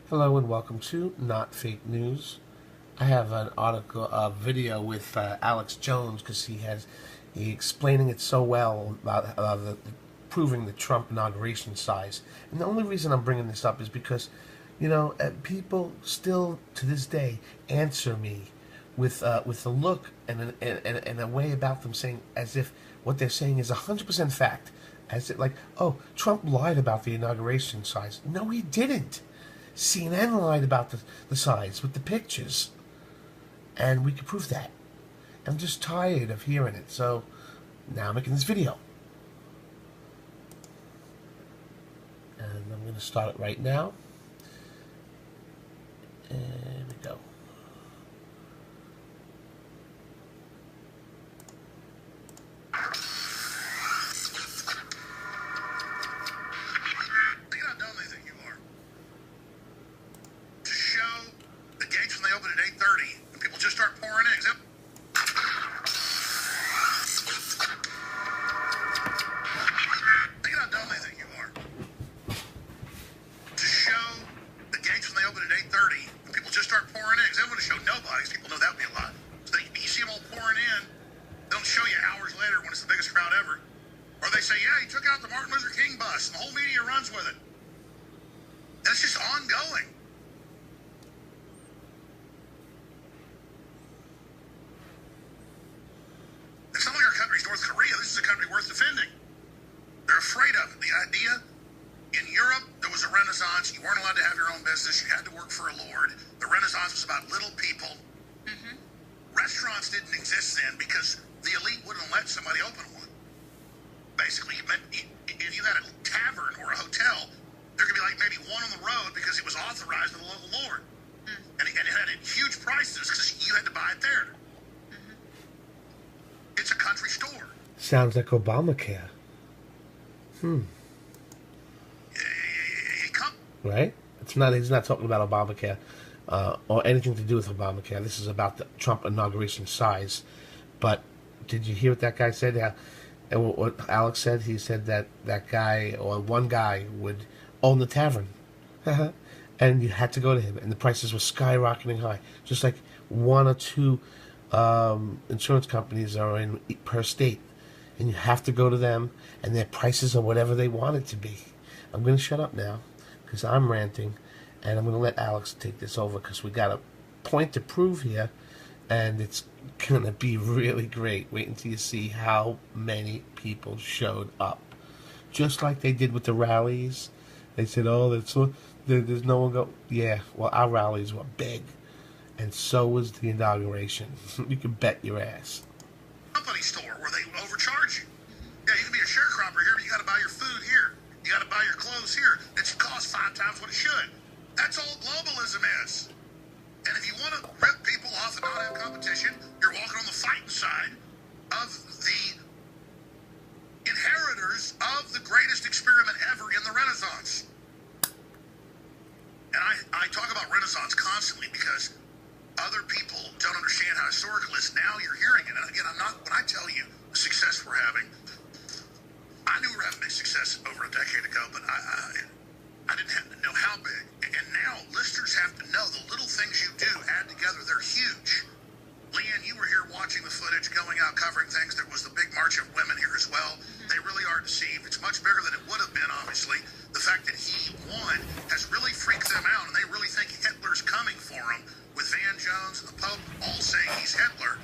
Hello and welcome to Not Fake News. I have an article, a video with Alex Jones because he explaining it so well about proving the Trump inauguration size. And the only reason I'm bringing this up is because, people still to this day answer me with a look and a way about them saying as if what they're saying is 100% fact, as if like, oh, Trump lied about the inauguration size. No, he didn't. CNN lied about the size with the pictures, and we can prove that. I'm just tired of hearing it, so now I'm making this video. And I'm going to start it right now. And here we go. And the whole media runs with it. That's just ongoing. It's not like our country's North Korea. This is a country worth defending. They're afraid of it. The idea, in Europe, there was a Renaissance. You weren't allowed to have your own business. You had to work for a lord. The Renaissance was about little people. Restaurants didn't exist then because the elite wouldn't let somebody open one. Basically, it meant if you had a tavern or a hotel, there could be like maybe one on the road because it was authorized by the local lord. And it had huge prices because you had to buy it there. It's a country store. Sounds like Obamacare. Right? He's not talking about Obamacare or anything to do with Obamacare. This is about the Trump inauguration size. But did you hear what that guy said? Yeah. And what Alex said? He said that guy, or one guy, would own the tavern. And you had to go to him. And the prices were skyrocketing high. Just like one or two insurance companies are in per state. And you have to go to them. And their prices are whatever they want it to be. I'm going to shut up now. Because I'm ranting. And I'm going to let Alex take this over. Because we got a point to prove here. And it's going to be really great. Wait until you see how many people showed up. Just like they did with the rallies. They said, oh, there's no one go. Yeah, well, our rallies were big. And so was the inauguration. You can bet your ass. Company store where they overcharge you. Yeah, you can be a sharecropper here, but you got to buy your food here. You got to buy your clothes here. It should cost 5 times what it should. That's all globalism is. And if you want to rip people off and not have competition, you're walking on the fighting side of the inheritors of the greatest experiment ever in the Renaissance. And I talk about Renaissance constantly because other people don't understand how historical it is. Now you're hearing it. And again, when I tell you the success we're having, I knew we were having big success over a decade ago, but I didn't know how big. And now listeners have to know the little things you do add together, they're huge. Leanne, you were here watching the footage, going out covering things. There was the big march of women here as well. They really are deceived. It's much bigger than it would have been, obviously. The fact that he won has really freaked them out, and they really think Hitler's coming for them, with Van Jones and the Pope all saying he's Hitler.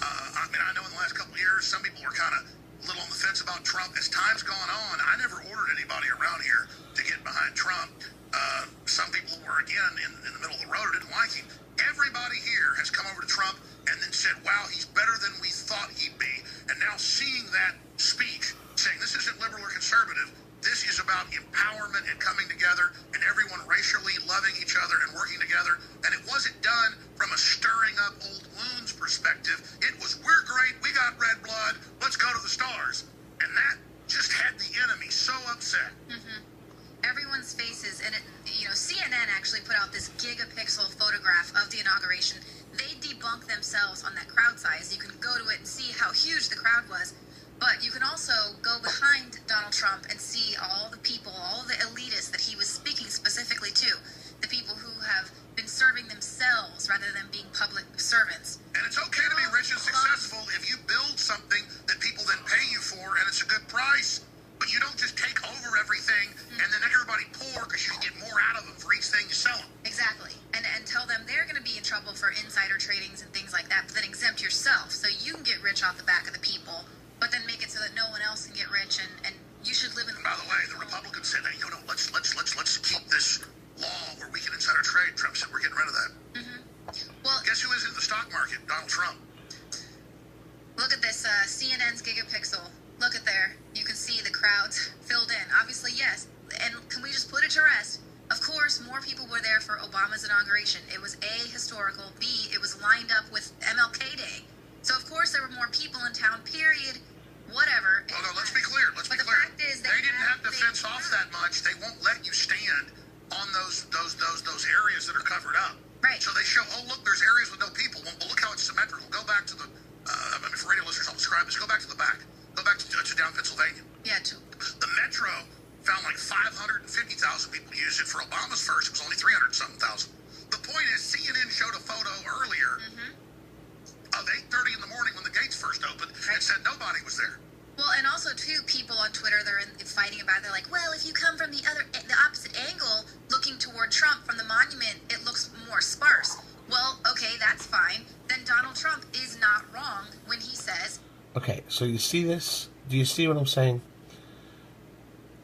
I know in the last couple of years, some people were kind of a little on the fence about Trump. As time's gone on, I never ordered anybody around here to get behind Trump. Some people were, again, in the middle of the road or didn't like him. Everybody here has come over to Trump and then said, wow, he's better than we thought he'd be. And now seeing that speech, saying this isn't liberal or conservative, this is about empowerment and coming together and everyone racially loving each other and working together. And it wasn't done from a stirring up old wounds perspective. It was, we're great, we got red blood, let's go to the stars. And that just had the enemy so upset. Everyone's faces, and CNN actually put out this gigapixel photograph of the inauguration. They debunk themselves on that crowd size. You can go to it and see how huge the crowd was, but you can also go behind Donald Trump and see all the people, all the elitists that he was speaking specifically to, the people serving themselves rather than being public servants. And it's okay to be rich and successful if you build something that people then pay you for and it's a good price. But you don't just take over everything and then make everybody poor because you can get more out of them for each thing you sell them. Exactly. And tell them they're going to be in trouble for insider tradings and things like that, but then exempt yourself so you can get rich off the back of the people, but then make it so that no one else can get rich and you should live in the... By the way, the Republicans said, hey, let's keep this law where we can insider trade. Trump said we're getting rid of that. Well, guess who is in the stock market? Donald Trump. look at this CNN's gigapixel. Look at there. You can see the crowds filled in. Obviously, yes. And can we just put it to rest? Of course, more people were there for Obama's inauguration. It was A, historical, B, it was lined up with MLK Day. So, of course, there were more people in town, period, whatever. Well, no, let's be clear. Let's be But the clear. fact is They didn't have to fence off that much. They won't let you stand on those areas that are covered up. Right. So they show, oh, look, there's areas with no people. Well, look how it's symmetrical. Go back to the, for radio listeners, I'll describe this. Go back to the back. Go back to down Pennsylvania. Yeah, The Metro found like 550,000 people use it. For Obama's first, it was only 300-something thousand. The point is, CNN showed a photo earlier of 8:30 in the morning when the gates first opened and said nobody was there. Well, and also, too, people on Twitter, they're fighting about it. They're like, well, if you come from the opposite angle, looking toward Trump from the monument, it looks more sparse. Well, okay, that's fine. Then Donald Trump is not wrong when he says... Okay, so you see this? Do you see what I'm saying?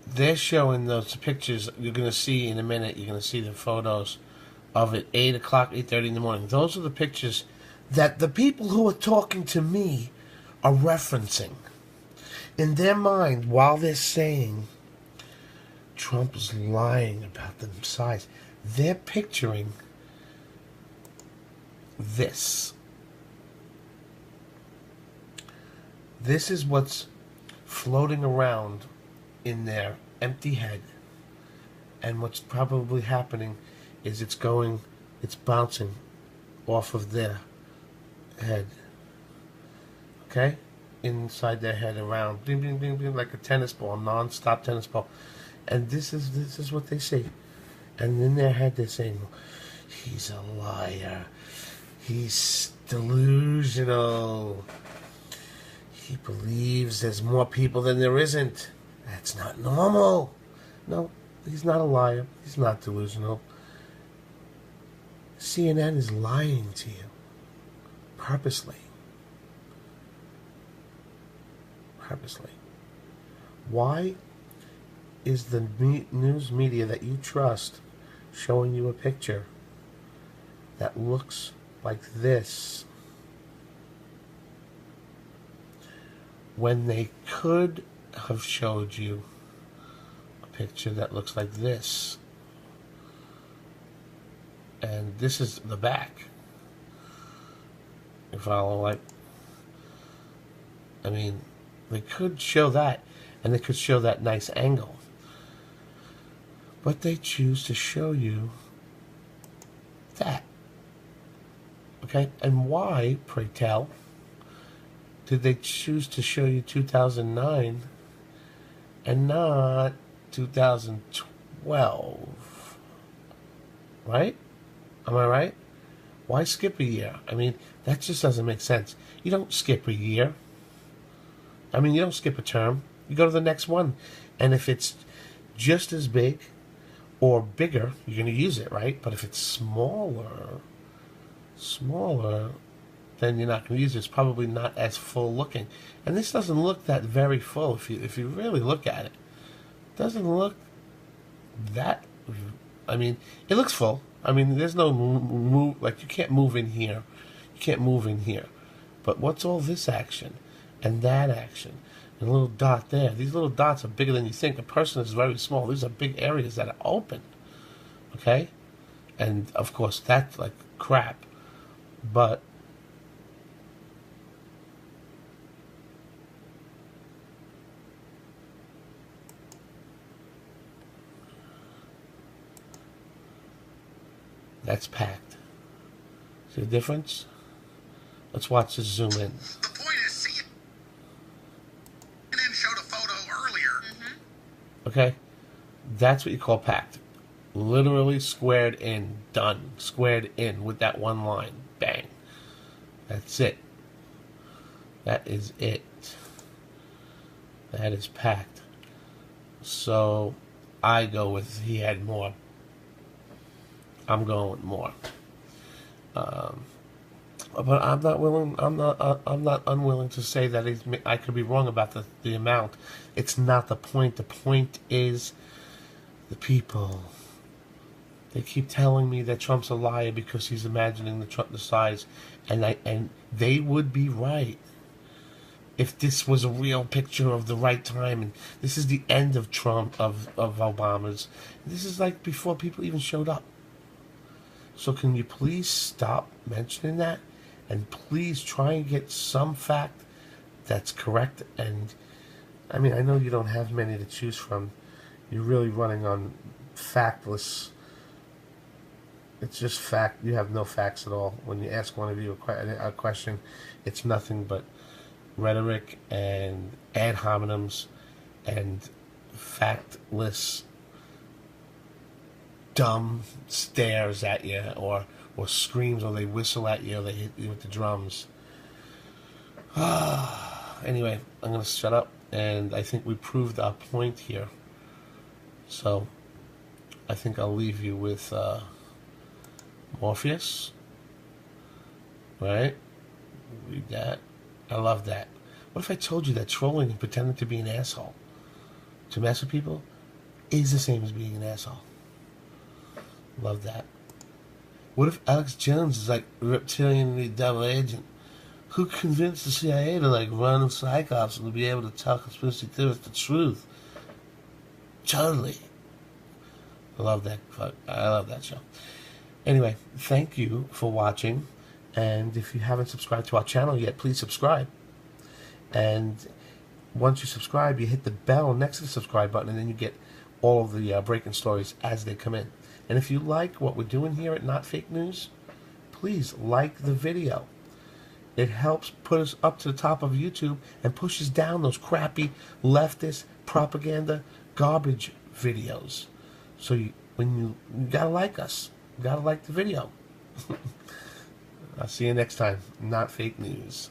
They're showing those pictures. You're going to see in a minute. You're going to see the photos of it, 8 o'clock, 8:30 in the morning. Those are the pictures that the people who are talking to me are referencing. In their mind, while they're saying Trump is lying about the size, they're picturing this. This is what's floating around in their empty head. And what's probably happening is it's bouncing off of their head. Okay? Inside their head, around, bing, bing, bing, bing, like a tennis ball, non-stop tennis ball. And this is what they see. And in their head they're saying, he's a liar. He's delusional. He believes there's more people than there isn't. That's not normal. No, he's not a liar. He's not delusional. CNN is lying to you. Purposely. Purposely. Why is the news media that you trust showing you a picture that looks like this when they could have showed you a picture that looks like this? And this is the back. You follow? Like, I mean, they could show that, and they could show that nice angle. But they choose to show you that. Okay? And why, pray tell, did they choose to show you 2009 and not 2012? Right? Am I right? Why skip a year? I mean, that just doesn't make sense. You don't skip a year. I mean, you don't skip a term. You go to the next one. And if it's just as big or bigger, you're going to use it, right? But if it's smaller, then you're not going to use it. It's probably not as full looking. And this doesn't look that very full if you really look at it. It doesn't look that... I mean, it looks full. I mean, there's no move, like you can't move in here. You can't move in here. But what's all this action and that action and a little dot there? These little dots are bigger than you think. A person is very small. These are big areas that are open. Okay? And, of course, that's like crap. But that's packed. See the difference? Let's watch this zoom in. The point is, CNN showed a photo earlier. Okay? That's what you call packed. Literally squared in, done. Squared in with that one line. Bang. That's it. That is it. That is packed. So I go with he had more. I'm going with more. But I'm not willing. I'm not unwilling to say that I could be wrong about the amount. It's not the point. The point is the people. They keep telling me that Trump's a liar because he's imagining the size, and they would be right if this was a real picture of the right time. And this is the end of Trump, of Obama's. This is like before people even showed up. So can you please stop mentioning that, and please try and get some fact that's correct. And I mean, I know you don't have many to choose from. You're really running on factless. It's just fact. You have no facts at all. When you ask one of you a question, it's nothing but rhetoric and ad hominems and factless, dumb stares at you, or screams, or they whistle at you, or they hit you with the drums. Anyway, I'm going to shut up, and I think we proved our point here. So I think I'll leave you with Morpheus. Right? Read that. I love that. What if I told you that trolling and pretending to be an asshole to mess with people is the same as being an asshole? Love that. What if Alex Jones is like a reptilian double agent? Who convinced the CIA to like run of psychops and to be able to tell conspiracy theorists the truth? Totally. I love that. I love that show. Anyway, thank you for watching. And if you haven't subscribed to our channel yet, please subscribe. And once you subscribe, you hit the bell next to the subscribe button, and then you get all of the breaking stories as they come in. And if you like what we're doing here at Not Fake News, please like the video. It helps put us up to the top of YouTube and pushes down those crappy leftist propaganda garbage videos. So you gotta like us, you gotta like the video. I'll see you next time. Not Fake News.